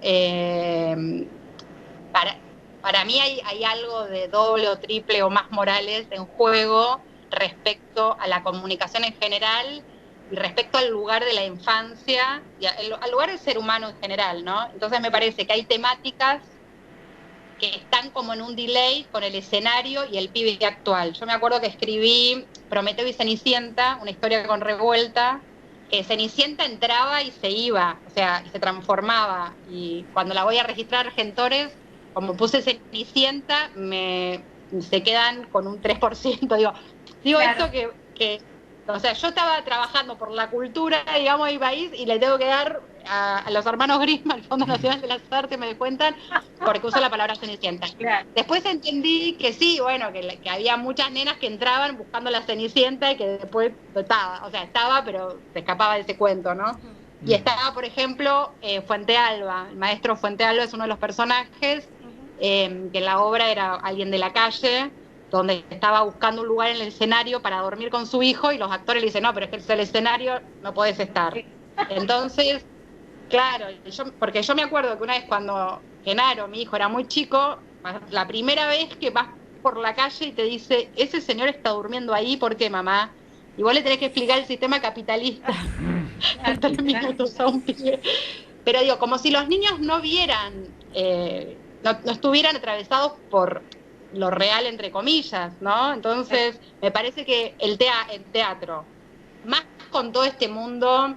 para mí hay algo de doble o triple o más Morales en juego respecto a la comunicación en general y respecto al lugar de la infancia y al lugar del ser humano en general, ¿no? Entonces me parece que hay temáticas que están como en un delay con el escenario y el pibe actual. Yo me acuerdo que escribí Prometeo y Cenicienta, una historia con revuelta, que Cenicienta entraba y se iba, o sea, y se transformaba, y cuando la voy a registrar Argentores, como puse Cenicienta, se quedan con un 3%. Digo claro. Esto que, o sea, yo estaba trabajando por la cultura, digamos, del país, y le tengo que dar a los hermanos Grimm, al Fondo Nacional de las Artes, me cuentan, porque uso la palabra Cenicienta. Claro. Después entendí que sí, bueno, que había muchas nenas que entraban buscando la Cenicienta y que después estaba, pero se escapaba de ese cuento, ¿no? Y estaba, por ejemplo, Fuente Alba. El maestro Fuente Alba es uno de los personajes que en la obra era alguien de la calle, donde estaba buscando un lugar en el escenario para dormir con su hijo, y los actores le dicen, no, pero es que es el escenario, no podés estar. Entonces, claro, porque yo me acuerdo que una vez cuando Genaro, mi hijo, era muy chico, la primera vez que vas por la calle y te dice, ese señor está durmiendo ahí, ¿por qué, mamá? Y vos le tenés que explicar el sistema capitalista en 3 minutos a un pibe. Pero digo, como si los niños no vieran, no estuvieran atravesados por lo real, entre comillas, ¿no? Entonces, me parece que el teatro, más con todo este mundo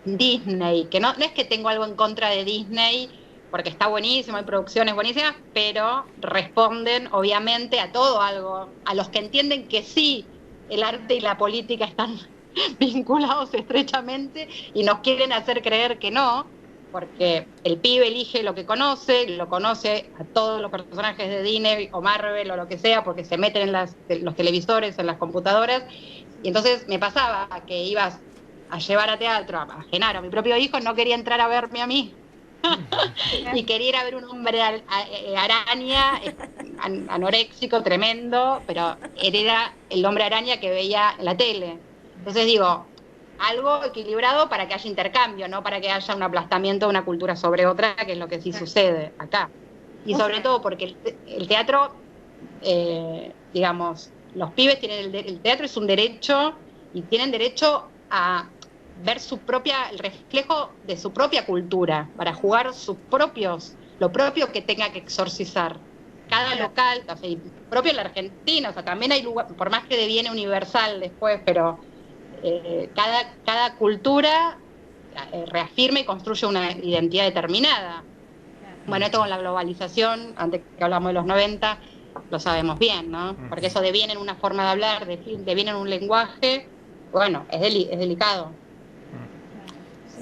Disney, que no es que tengo algo en contra de Disney, porque está buenísimo, hay producciones buenísimas, pero responden, obviamente, a todo algo, a los que entienden que sí, el arte y la política están vinculados estrechamente y nos quieren hacer creer que no, porque el pibe elige lo que conoce, lo conoce a todos los personajes de Disney o Marvel o lo que sea, porque se meten en los televisores, en las computadoras, y entonces me pasaba que ibas a llevar a teatro a Genaro, mi propio hijo, no quería entrar a verme a mí, y quería ir a ver un hombre araña anoréxico, tremendo, pero era el hombre araña que veía en la tele. Entonces digo, algo equilibrado para que haya intercambio, no para que haya un aplastamiento de una cultura sobre otra, que es lo que sí sucede acá. Y sobre todo porque el teatro, digamos, los pibes tienen el teatro es un derecho, y tienen derecho a ver el reflejo de su propia cultura, para jugar lo propio que tenga que exorcizar. Cada local, o sea, propio en la Argentina, o sea, también hay lugar, por más que deviene universal después, pero cada cultura reafirma y construye una identidad determinada. Bueno, esto con la globalización, antes que hablamos de los 90, lo sabemos bien, ¿no? Porque eso deviene en una forma de hablar, deviene en un lenguaje, bueno, es delicado.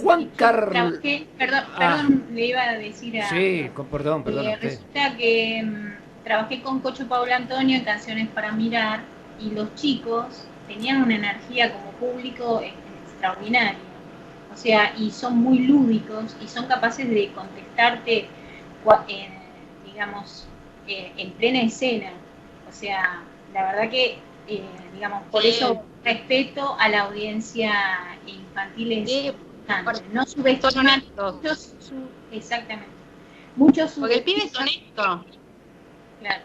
Juan Carlos. Perdón, le iba a decir a... Sí, perdón. Resulta que trabajé con Cocho Paula Antonio en Canciones para Mirar, y los chicos tenían una energía como público extraordinaria. O sea, y son muy lúdicos y son capaces de contestarte, digamos, en plena escena. O sea, la verdad que, digamos, por eso respeto a la audiencia infantil. no subestimar muchos exactamente. Muchos porque el pibe es honesto. Claro.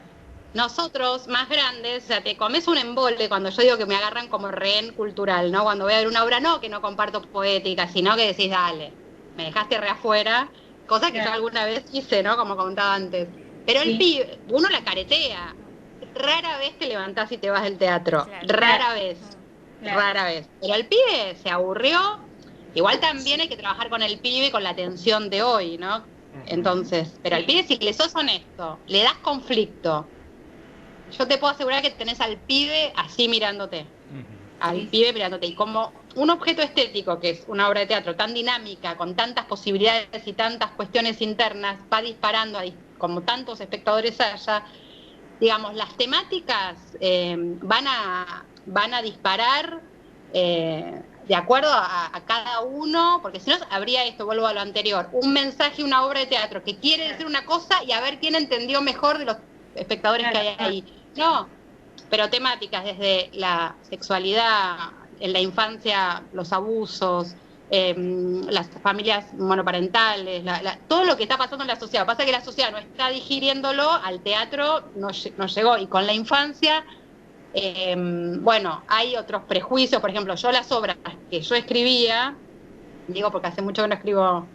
Nosotros, más grandes, o sea, te comes un embole cuando yo digo que me agarran como rehén cultural, ¿no? Cuando voy a ver una obra, no que no comparto poética, sino que decís, dale, me dejaste re afuera, cosa que yo alguna vez hice, ¿no? Como contaba antes. Pero el pibe, uno la caretea. Rara vez te levantás y te vas del teatro. Rara vez. Pero el pibe se aburrió. Igual también hay que trabajar con el pibe y con la tensión de hoy, ¿no? Entonces, pero al pibe, si le sos honesto, le das conflicto, yo te puedo asegurar que tenés al pibe así mirándote. Al pibe mirándote. Y como un objeto estético, que es una obra de teatro tan dinámica, con tantas posibilidades y tantas cuestiones internas, va disparando como tantos espectadores haya, digamos, las temáticas van a disparar de acuerdo a cada uno, porque si no habría esto, vuelvo a lo anterior, un mensaje, una obra de teatro que quiere decir una cosa y a ver quién entendió mejor de los espectadores que hay ahí. No, pero temáticas desde la sexualidad, en la infancia, los abusos, las familias monoparentales, todo lo que está pasando en la sociedad. Pasa que la sociedad no está digiriéndolo, al teatro no llegó. Y con la infancia, bueno, hay otros prejuicios. Por ejemplo, yo las obras que yo escribía, digo porque hace mucho que no escribo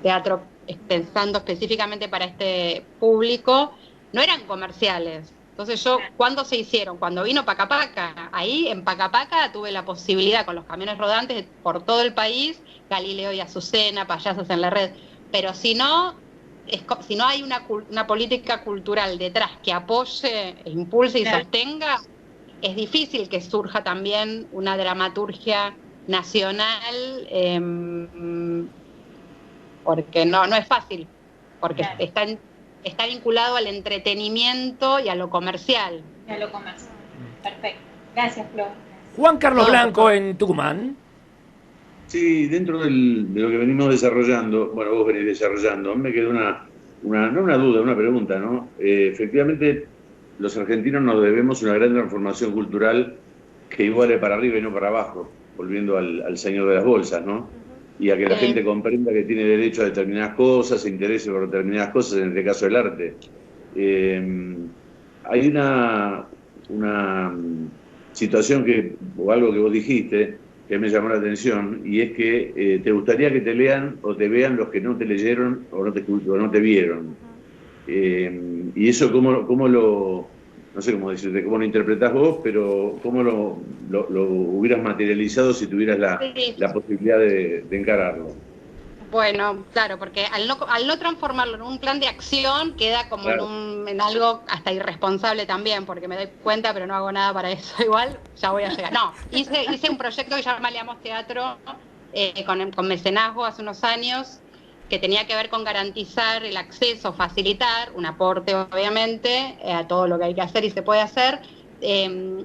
teatro pensando específicamente para este público, no eran comerciales. Entonces yo, ¿cuándo se hicieron? Cuando vino Paca Paca. Ahí en Paca Paca tuve la posibilidad con los camiones rodantes por todo el país, Galileo y Azucena, Payasos en la Red. Pero si no hay una política cultural detrás que apoye, impulse y sostenga, es difícil que surja también una dramaturgia nacional, porque no es fácil, porque está vinculado al entretenimiento y a lo comercial. Perfecto. Gracias, Flor. Juan Carlos Blanco en Tucumán. Sí, dentro de lo que venimos desarrollando, bueno, vos venís desarrollando, me quedó no una duda, una pregunta, ¿no? Efectivamente, los argentinos nos debemos una gran transformación cultural que iguale para arriba y no para abajo, volviendo al señor de las bolsas, ¿no? Y a que la gente comprenda que tiene derecho a determinadas cosas, se interese por determinadas cosas, en este caso el arte. Hay una situación o algo que vos dijiste que me llamó la atención, y es que te gustaría que te lean o te vean los que no te leyeron o no te vieron. Y eso, ¿cómo lo... No sé cómo decirte, cómo lo interpretás vos, pero cómo lo hubieras materializado si tuvieras la posibilidad de encararlo. Bueno, claro, porque al no transformarlo en un plan de acción, queda como en algo hasta irresponsable también, porque me doy cuenta, pero no hago nada para eso igual, ya voy a llegar. No, hice un proyecto que se llama Leamos Teatro, con mecenazgo hace unos años, que tenía que ver con garantizar el acceso, facilitar un aporte obviamente a todo lo que hay que hacer y se puede hacer,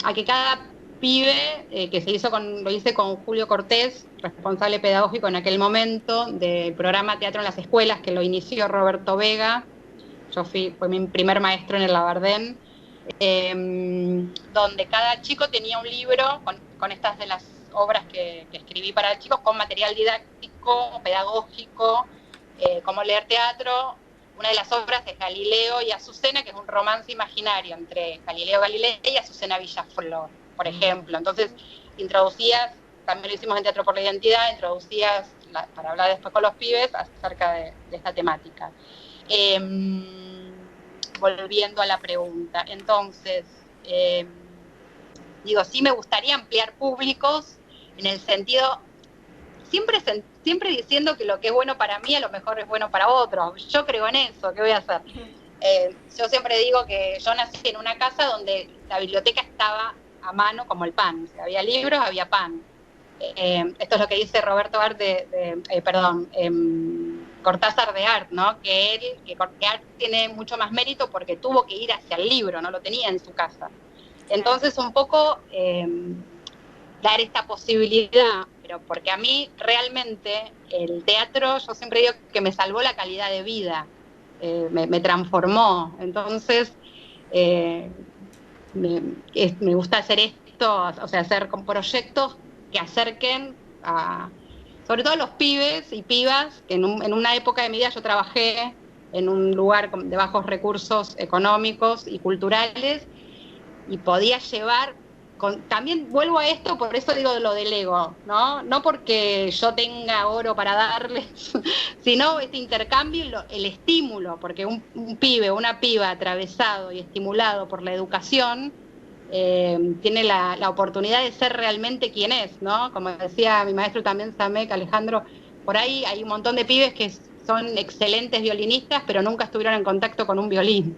a que cada pibe, que lo hice con Julio Cortés, responsable pedagógico en aquel momento del programa Teatro en las Escuelas, que lo inició Roberto Vega, fue mi primer maestro en el Labardén, donde cada chico tenía un libro con estas de las obras que escribí para chicos, con material didáctico, pedagógico, cómo leer teatro. Una de las obras es Galileo y Azucena, que es un romance imaginario entre Galileo Galilei y Azucena Villaflor, por ejemplo. Entonces, introducías, también lo hicimos en Teatro por la Identidad, introducías, para hablar después con los pibes, acerca de esta temática. Volviendo a la pregunta, entonces, sí me gustaría ampliar públicos, en el sentido, siempre diciendo que lo que es bueno para mí a lo mejor es bueno para otros. Yo creo en eso, ¿qué voy a hacer? Yo siempre digo que yo nací en una casa donde la biblioteca estaba a mano como el pan. O sea, había libros, había pan. Esto es lo que dice Roberto Art Cortázar de Art, ¿no? Que Art tiene mucho más mérito porque tuvo que ir hacia el libro, no lo tenía en su casa. Entonces, un poco dar esta posibilidad, pero porque a mí realmente el teatro, yo siempre digo que me salvó la calidad de vida, me transformó. Entonces, me gusta hacer esto, o sea, hacer con proyectos que acerquen sobre todo los pibes y pibas, que en una época de mi vida yo trabajé en un lugar de bajos recursos económicos y culturales, y podía llevar, también vuelvo a esto, por eso digo lo del ego, ¿no? No porque yo tenga oro para darles, sino este intercambio, el estímulo, porque un pibe o una piba atravesado y estimulado por la educación, tiene la oportunidad de ser realmente quien es, ¿no? Como decía mi maestro también, Samek, Alejandro, por ahí hay un montón de pibes que son excelentes violinistas, pero nunca estuvieron en contacto con un violín.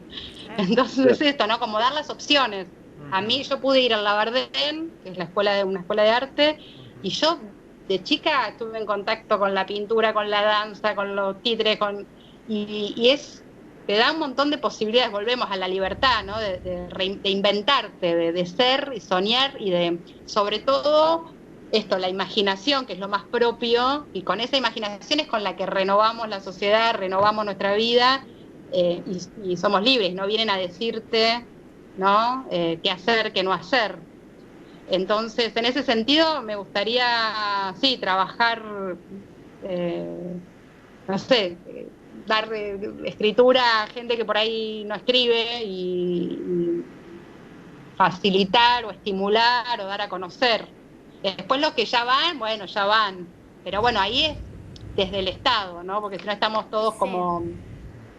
Entonces esto, ¿no? Como dar las opciones. A mí, yo pude ir al Labardén, que es una escuela de arte, y yo de chica estuve en contacto con la pintura, con la danza, con los títeres, y te da un montón de posibilidades. Volvemos a la libertad, ¿no? De inventarte, de ser y soñar, y sobre todo, la imaginación, que es lo más propio, y con esa imaginación es con la que renovamos la sociedad, renovamos nuestra vida, y somos libres, no vienen a decirte, ¿no? Qué hacer, qué no hacer. Entonces, en ese sentido, me gustaría, sí, trabajar, no sé, dar escritura a gente que por ahí no escribe, y facilitar o estimular o dar a conocer. Después los que ya van, bueno, ya van. Pero bueno, ahí es desde el Estado, ¿no? Porque si no estamos todos como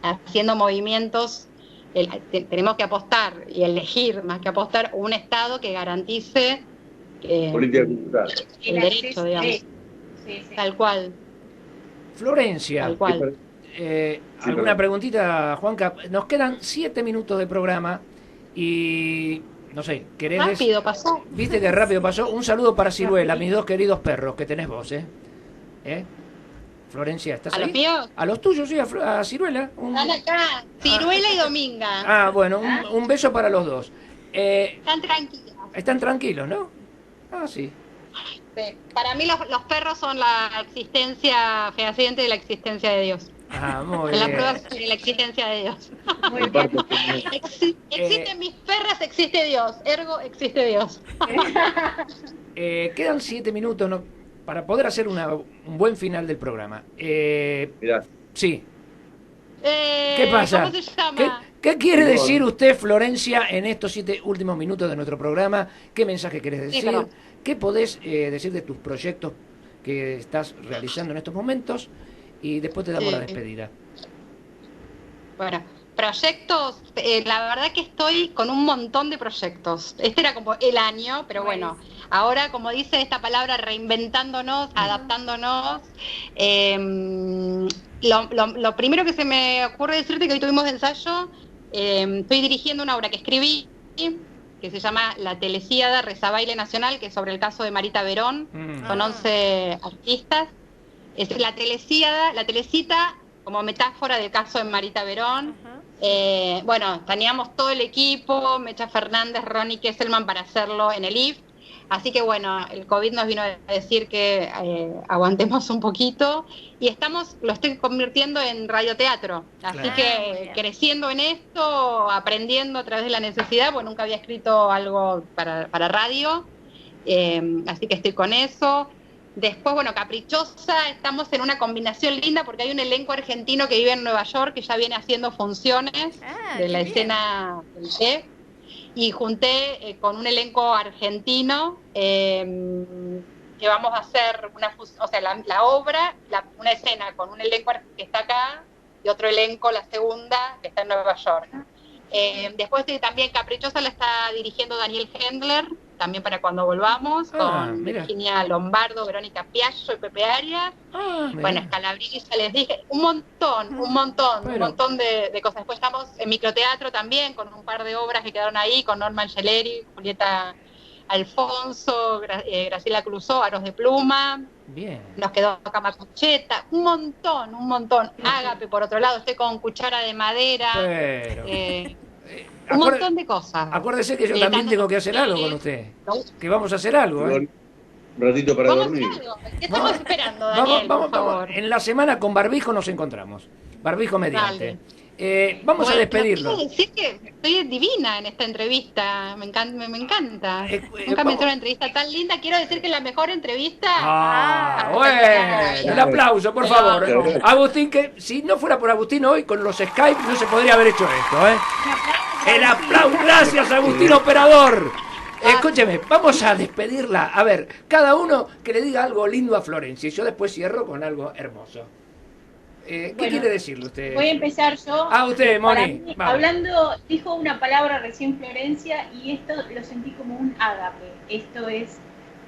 haciendo movimientos. Tenemos que apostar y elegir, más que apostar, un Estado que garantice política cultural, el derecho, digamos. Sí. Tal cual. Florencia, Tal cual. ¿alguna preguntita, Juanca? Nos quedan 7 minutos de programa y, no sé, ¿querés? Rápido pasó. ¿Viste que rápido pasó? Un saludo para Ciruela, mis dos queridos perros que tenés vos, ¿eh? Florencia, ¿estás ahí? ¿A los míos? A los tuyos, sí, a Ciruela. Están acá, Ciruela y Dominga. Ah, bueno, un beso para los dos. Están tranquilos. Están tranquilos, ¿no? Ah, sí. Sí. Para mí los perros son la existencia fehaciente de la existencia de Dios. Ah, muy En la bien. prueba de la existencia de Dios. Muy bien. Existen mis perras, existe Dios. Ergo, existe Dios. Quedan 7 minutos, ¿no? Para poder hacer un buen final del programa. Mirá, Sí. ¿Qué pasa? ¿Cómo se llama? ¿Qué quiere decir usted, Florencia, en estos 7 últimos minutos de nuestro programa? ¿Qué mensaje querés decir? perdón. ¿Qué podés decir de tus proyectos que estás realizando en estos momentos? Y después te damos la despedida. Bueno, proyectos, la verdad que estoy con un montón de proyectos. Este era como el año, pero bueno, ahora como dice esta palabra, reinventándonos, adaptándonos. Lo primero que se me ocurre decirte, que hoy tuvimos de ensayo, estoy dirigiendo una obra que escribí, que se llama La Telesíada, Rezabaile Nacional, que es sobre el caso de Marita Verón. Son 11 artistas. Es la telesíada, la telecita como metáfora del caso de Marita Verón. Bueno, teníamos todo el equipo, Mecha Fernández, Ronnie Kesselman, para hacerlo en el IF. Así que bueno, el COVID nos vino a decir que aguantemos un poquito, y lo estoy convirtiendo en radioteatro. Así que creciendo en esto, aprendiendo a través de la necesidad, pues nunca había escrito algo para radio, así que estoy con eso. Después, bueno, Caprichosa, estamos en una combinación linda porque hay un elenco argentino que vive en Nueva York que ya viene haciendo funciones de la escena del TEF, y junté con un elenco argentino que vamos a hacer la obra, una escena con un elenco que está acá y otro elenco, la segunda, que está en Nueva York. Después también Caprichosa la está dirigiendo Daniel Hendler, también para cuando volvamos, con Virginia Lombardo, Verónica Piaggio y Pepe Arias. Bueno, Scalabrini, ya les dije, un montón de cosas. Después estamos en microteatro también, con un par de obras que quedaron ahí, con Norma Angeleri, Julieta Alfonso, Graciela Clusó, Aros de Pluma. Bien. Nos quedó Camacucheta, un montón. Ágape, por otro lado, estoy con Cuchara de Madera. Un montón de cosas. Acuérdese que yo también tengo que hacer algo con usted. Que vamos a hacer algo, ¿eh? Un ratito para dormir. ¿Qué estamos esperando, Daniel, por favor? En la semana con barbijo nos encontramos. Barbijo mediante. Dale. Vamos a Bueno, despedirlo. quiero decir que estoy divina en esta entrevista, me encanta, me encanta. Nunca me hizo una entrevista tan linda, quiero decir que la mejor entrevista... Bueno, un aplauso, por favor. Agustín, que si no fuera por Agustín hoy, con los Skype no se podría haber hecho esto, ¿eh? El aplauso, gracias Agustín Operador. Escúcheme, vamos a despedirla. A ver, cada uno que le diga algo lindo a Florencia y yo después cierro con algo hermoso. ¿Qué quiere decirle usted? Voy a empezar yo. Usted, Para Moni. mí, Vamos. hablando, dijo una palabra recién Florencia y esto lo sentí como un ágape. Esto es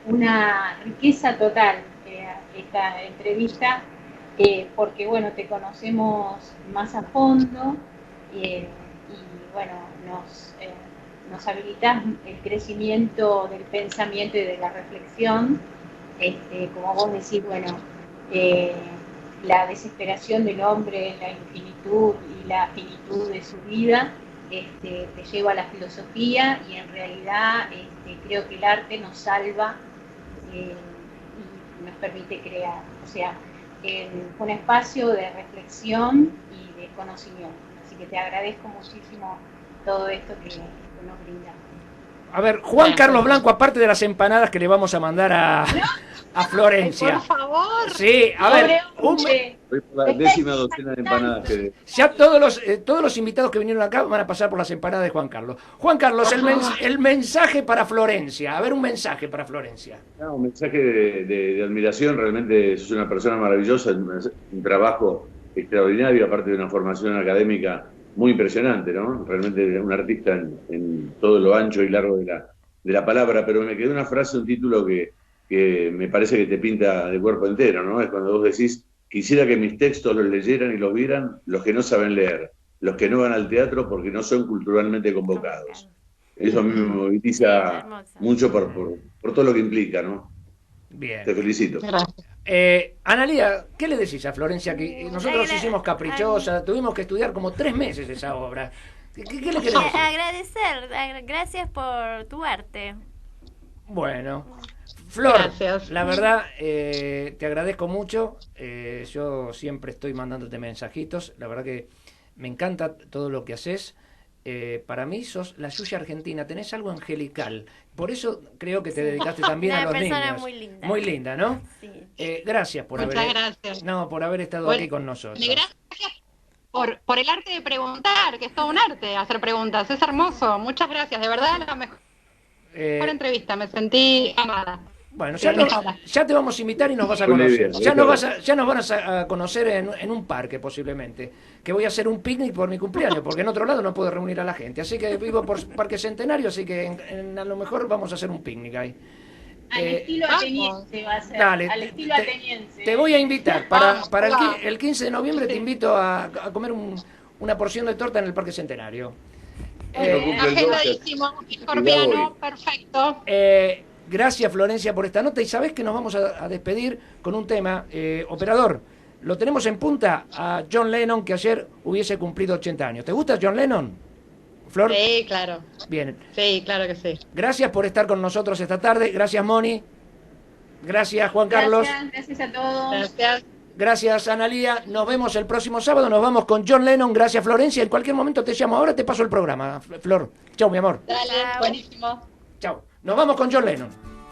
una riqueza total, esta entrevista, porque bueno, te conocemos más a fondo y bueno, nos habilitas el crecimiento del pensamiento y de la reflexión. Como vos decís, bueno, la desesperación del hombre, la infinitud y la finitud de su vida, te lleva a la filosofía y en realidad creo que el arte nos salva y nos permite crear. O sea, un espacio de reflexión y de conocimiento. Así que te agradezco muchísimo todo esto que nos brinda. A ver, Juan Carlos Blanco, aparte de las empanadas que le vamos a mandar a Florencia. Por favor. Sí, a ver, Voy por la 10ª docena de empanadas que... ya todos los invitados que vinieron acá van a pasar por las empanadas de Juan Carlos. Juan Carlos, el mensaje para Florencia. A ver, un mensaje para Florencia. Un mensaje de admiración, realmente sos una persona maravillosa, un trabajo extraordinario, aparte de una formación académica muy impresionante, ¿no? Realmente un artista en todo lo ancho y largo de la palabra, pero me quedó una frase, un título que me parece que te pinta de cuerpo entero, ¿no? Es cuando vos decís: quisiera que mis textos los leyeran y los vieran los que no saben leer, los que no van al teatro porque no son culturalmente convocados. Eso a mí me moviliza mucho por todo lo que implica, ¿no? Bien. Te felicito. Gracias. Analía, ¿qué le decís a Florencia? Que nosotros hicimos Caprichosa, tuvimos que estudiar como 3 meses esa obra. ¿Qué le querés decir? Agradecer, gracias por tu arte. Bueno, Flor, Gracias. la verdad, te agradezco mucho. Yo siempre estoy mandándote mensajitos. La verdad que me encanta todo lo que haces. Para mí sos la Yuya argentina, tenés algo angelical. Por eso creo que te dedicaste también a los niños. Una persona muy linda. Muy linda, ¿no? Sí. Gracias por Muchas gracias. No, por haber estado Bueno, aquí con nosotros. Y gracias por el arte de preguntar, que es todo un arte hacer preguntas. Es hermoso. Muchas gracias. De verdad, la mejor entrevista. Me sentí amada. Bueno, ya te vamos a invitar y nos vas a conocer. Ya nos van a conocer en un parque posiblemente. Que voy a hacer un picnic por mi cumpleaños, porque en otro lado no puedo reunir a la gente. Así que vivo por Parque Centenario, así que a lo mejor vamos a hacer un picnic ahí. Al estilo ateniense va a ser. Dale, al estilo ateniense. te voy a invitar. Para el 15 de noviembre te invito a comer una porción de torta en el Parque Centenario. Agendadísimo, escorpiano, perfecto. Gracias, Florencia, por esta nota. Y sabés que nos vamos a despedir con un tema. Operador, lo tenemos en punta a John Lennon, que ayer hubiese cumplido 80 años. ¿Te gusta John Lennon, Flor? Sí, claro. Bien. Sí, claro que sí. Gracias por estar con nosotros esta tarde. Gracias, Moni. Gracias, Juan Carlos. Gracias a todos. Gracias. Gracias, Analía. Nos vemos el próximo sábado. Nos vamos con John Lennon. Gracias, Florencia. En cualquier momento te llamo. Ahora te paso el programa, Flor. Chau, mi amor. Dale, buenísimo. Chau. Nos vamos con John Lennon.